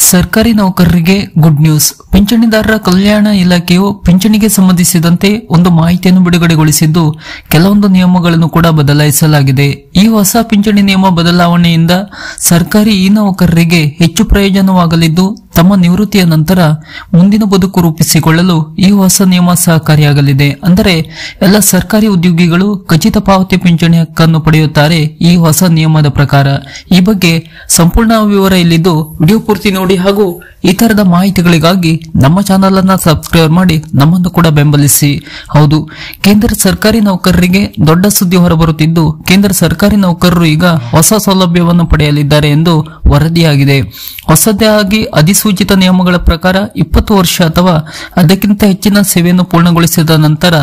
ಸರ್ಕಾರಿ ನೌಕರರಿಗೆ good news. ಪಿಂಚಣಿದಾರರ ಕಲ್ಯಾಣ ಇಲಾಖೆಯು ಪಿಂಚಣಿಗೆ ಸಂಬಂಧಿಸಿದಂತೆ ಒಂದು ಮಾಹಿತಿಯನ್ನು ಬಿಡುಗಡೆಗೊಳಿಸಿದ್ದು, ಕೆಲವೊಂದು ನಿಯಮಗಳನ್ನು ಕೂಡ ಬದಲಾಯಿಸಲಾಗಿದೆ. ಈ ಹೊಸ ಪಿಂಚಣಿ ನಿಯಮ ಬದಲಾವಣೆಯಿಂದ ಸರ್ಕಾರಿ ಈ ನೌಕರರಿಗೆ ಹೆಚ್ಚು ಪ್ರಯೋಜನವಾಗಲಿದ್ದು, ತಮ್ಮ ನಿವೃತ್ತಿಯ ನಂತರ ಮುಂದಿನ ಬದುಕು ರೂಪಿಸಿಕೊಳ್ಳಲು ಈ ಹೊಸ ನಿಯಮ ಸಹಕಾರಿಯಾಗಲಿದೆ. ಅಂದರೆ ಎಲ್ಲ ಸರ್ಕಾರಿ ಉದ್ಯೋಗಿಗಳು ಖಚಿತ ಪಾವತಿ ಪಿಂಚಣಿ ಹಕ್ಕನ್ನು ಪಡೆಯುತ್ತಾರೆ ಈ ಹೊಸ ನಿಯಮದ ಪ್ರಕಾರ. ಈ ಬಗ್ಗೆ ಸಂಪೂರ್ಣ ವಿವರ ಇಲ್ಲಿದ್ದು ವಿಡಿಯೋ ಪೂರ್ತಿ ನೋಡಿ ಹಾಗೂ ಈ ತರದ ಮಾಹಿತಿಗಳಿಗಾಗಿ ನಮ್ಮ ಚಾನೆಲ್ ಅನ್ನ ಸಬ್ಸ್ಕ್ರೈಬ್ ಮಾಡಿ ನಮ್ಮನ್ನು ಕೂಡ ಬೆಂಬಲಿಸಿ. ಹೌದು, ಕೇಂದ್ರ ಸರ್ಕಾರಿ ನೌಕರರಿಗೆ ದೊಡ್ಡ ಸುದ್ದಿ ಹೊರಬರುತ್ತಿದ್ದು, ಕೇಂದ್ರ ಸರ್ಕಾರಿ ನೌಕರರು ಈಗ ಹೊಸ ಸೌಲಭ್ಯವನ್ನು ಪಡೆಯಲಿದ್ದಾರೆ ಎಂದು ವರದಿಯಾಗಿದೆ. ಹೊಸದಾಗಿ ಅಧಿಸೂಚಿತ ನಿಯಮಗಳ ಪ್ರಕಾರ 20 ವರ್ಷ ಅಥವಾ ಅದಕ್ಕಿಂತ ಹೆಚ್ಚಿನ ಸೇವೆಯನ್ನು ಪೂರ್ಣಗೊಳಿಸಿದ ನಂತರ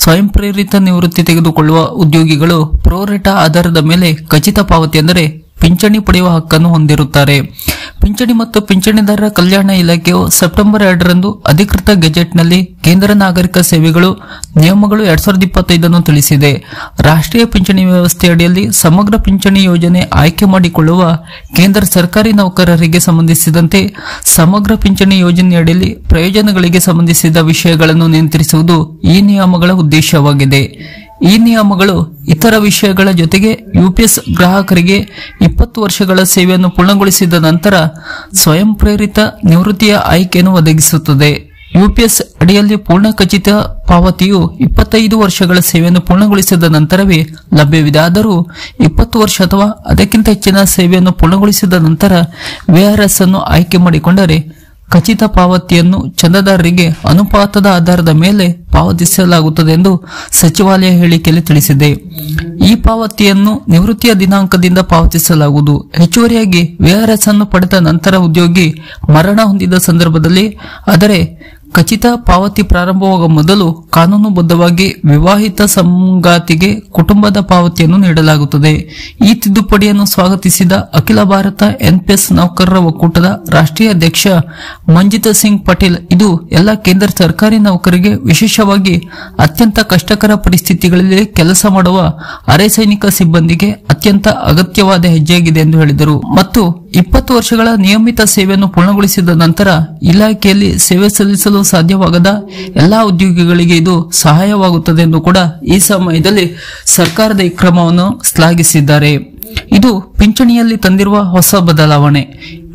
ಸ್ವಯಂ ಪ್ರೇರಿತ ನಿವೃತ್ತಿ ತೆಗೆದುಕೊಳ್ಳುವ ಉದ್ಯೋಗಿಗಳು ಪ್ರೋರೇಟಾ ಆಧಾರದ ಮೇಲೆ ಖಚಿತ ಪಾವತಿ ಅಂದರೆ ಪಿಂಚಣಿ ಪಡೆಯುವ ಹಕ್ಕನ್ನು ಹೊಂದಿರುತ್ತಾರೆ. ಪಿಂಚಣಿ ಮತ್ತು ಪಿಂಚಣಿದಾರರ ಕಲ್ಯಾಣ ಇಲಾಖೆಯು ಸೆಪ್ಟೆಂಬರ್ 2ರಂದು ಅಧಿಕೃತ ಗೆಜೆಟ್ನಲ್ಲಿ ಕೇಂದ್ರ ನಾಗರಿಕ ಸೇವೆಗಳು ನಿಯಮಗಳು 2025 ತಿಳಿಸಿದೆ. ರಾಷ್ಟ್ರೀಯ ಪಿಂಚಣಿ ವ್ಯವಸ್ಥೆಯಡಿಯಲ್ಲಿ ಸಮಗ್ರ ಪಿಂಚಣಿ ಯೋಜನೆ ಆಯ್ಕೆ ಮಾಡಿಕೊಳ್ಳುವ ಕೇಂದ್ರ ಸರ್ಕಾರಿ ನೌಕರರಿಗೆ ಸಂಬಂಧಿಸಿದಂತೆ ಸಮಗ್ರ ಪಿಂಚಣಿ ಯೋಜನೆಯಡಿಯಲ್ಲಿ ಪ್ರಯೋಜನಗಳಿಗೆ ಸಂಬಂಧಿಸಿದ ವಿಷಯಗಳನ್ನು ನಿಯಂತ್ರಿಸುವುದು ಈ ನಿಯಮಗಳ ಉದ್ದೇಶವಾಗಿದೆ. ಈ ನಿಯಮಗಳು ಇತರ ವಿಷಯಗಳ ಜೊತೆಗೆ ಯುಪಿಎಸ್ ಗ್ರಾಹಕರಿಗೆ 20 ವರ್ಷಗಳ ಸೇವೆಯನ್ನು ಪೂರ್ಣಗೊಳಿಸಿದ ನಂತರ ಸ್ವಯಂ ಪ್ರೇರಿತ ನಿವೃತ್ತಿಯ ಆಯ್ಕೆಯನ್ನು ಒದಗಿಸುತ್ತದೆ. ಯುಪಿಎಸ್ ಅಡಿಯಲ್ಲಿ ಪೂರ್ಣ ಖಚಿತ ಪಾವತಿಯು 25 ವರ್ಷಗಳ ಸೇವೆಯನ್ನು ಪೂರ್ಣಗೊಳಿಸಿದ ನಂತರವೇ ಲಭ್ಯವಿದೆ. ಆದರೂ 20 ವರ್ಷ ಅಥವಾ ಅದಕ್ಕಿಂತ ಹೆಚ್ಚಿನ ಸೇವೆಯನ್ನು ಪೂರ್ಣಗೊಳಿಸಿದ ನಂತರ ವಿಆರ್ಎಸ್ ಅನ್ನು ಆಯ್ಕೆ ಮಾಡಿಕೊಂಡರೆ ಖಚಿತ ಪಾವತಿಯನ್ನು ಚಂದಾದಾರರಿಗೆ ಅನುಪಾತದ ಆಧಾರದ ಮೇಲೆ ಪಾವತಿಸಲಾಗುತ್ತದೆ ಎಂದು ಸಚಿವಾಲಯ ಹೇಳಿಕೆಯಲ್ಲಿ ತಿಳಿಸಿದೆ. ಈ ಪಾವತಿಯನ್ನು ನಿವೃತ್ತಿಯ ದಿನಾಂಕದಿಂದ ಪಾವತಿಸಲಾಗುವುದು. ಹೆಚ್ಚುವರಿಯಾಗಿ ವಿಆರ್ಎಸ್ ಅನ್ನು ಪಡೆದ ನಂತರ ಉದ್ಯೋಗಿ ಮರಣ ಹೊಂದಿದ ಸಂದರ್ಭದಲ್ಲಿ ಆದರೆ ಖಚಿತ ಪಾವತಿ ಪ್ರಾರಂಭವಾಗುವ ಮೊದಲು ಕಾನೂನುಬದ್ಧವಾಗಿ ವಿವಾಹಿತ ಸಂಗಾತಿಗೆ ಕುಟುಂಬದ ಪಾವತಿಯನ್ನು ನೀಡಲಾಗುತ್ತದೆ. ಈ ತಿದ್ದುಪಡಿಯನ್ನು ಸ್ವಾಗತಿಸಿದ ಅಖಿಲ ಭಾರತ ಎನ್ಪಿಎಸ್ ನೌಕರರ ಒಕ್ಕೂಟದ ರಾಷ್ಟ್ರೀಯ ಅಧ್ಯಕ್ಷ ಮಂಜಿತ್ ಸಿಂಗ್ ಪಟೇಲ್, ಇದು ಎಲ್ಲ ಕೇಂದ್ರ ಸರ್ಕಾರಿ ನೌಕರರಿಗೆ, ವಿಶೇಷವಾಗಿ ಅತ್ಯಂತ ಕಷ್ಟಕರ ಪರಿಸ್ಥಿತಿಗಳಲ್ಲಿ ಕೆಲಸ ಮಾಡುವ ಅರೆ ಸೈನಿಕ ಸಿಬ್ಬಂದಿಗೆ ಅತ್ಯಂತ ಅಗತ್ಯವಾದ ಹೆಜ್ಜೆಯಾಗಿದೆ ಎಂದು ಹೇಳಿದರು. ಮತ್ತು 20 ವರ್ಷಗಳ ನಿಯಮಿತ ಸೇವೆಯನ್ನು ಪೂರ್ಣಗೊಳಿಸಿದ ನಂತರ ಇಲಾಖೆಯಲ್ಲಿ ಸೇವೆ ಸಲ್ಲಿಸಲು ಸಾಧ್ಯವಾಗದ ಎಲ್ಲಾ ಉದ್ಯೋಗಿಗಳಿಗೆ ಇದು ಸಹಾಯವಾಗುತ್ತದೆ ಎಂದು ಕೂಡ ಈ ಸಮಯದಲ್ಲಿ ಸರ್ಕಾರದ ಈ ಕ್ರಮವನ್ನು ಶ್ಲಾಘಿಸಿದ್ದಾರೆ. ಇದು ಪಿಂಚಣಿಯಲ್ಲಿ ತಂದಿರುವ ಹೊಸ ಬದಲಾವಣೆ.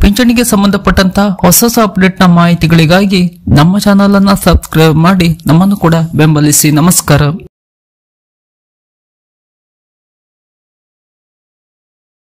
ಪಿಂಚಣಿಗೆ ಸಂಬಂಧಪಟ್ಟಂತ ಹೊಸ ಅಪ್ಡೇಟ್ನ ಮಾಹಿತಿಗಳಿಗಾಗಿ ನಮ್ಮ ಚಾನೆಲ್ ಅನ್ನ ಸಬ್ಸ್ಕ್ರೈಬ್ ಮಾಡಿ ನಮ್ಮನ್ನು ಕೂಡ ಬೆಂಬಲಿಸಿ. ನಮಸ್ಕಾರ.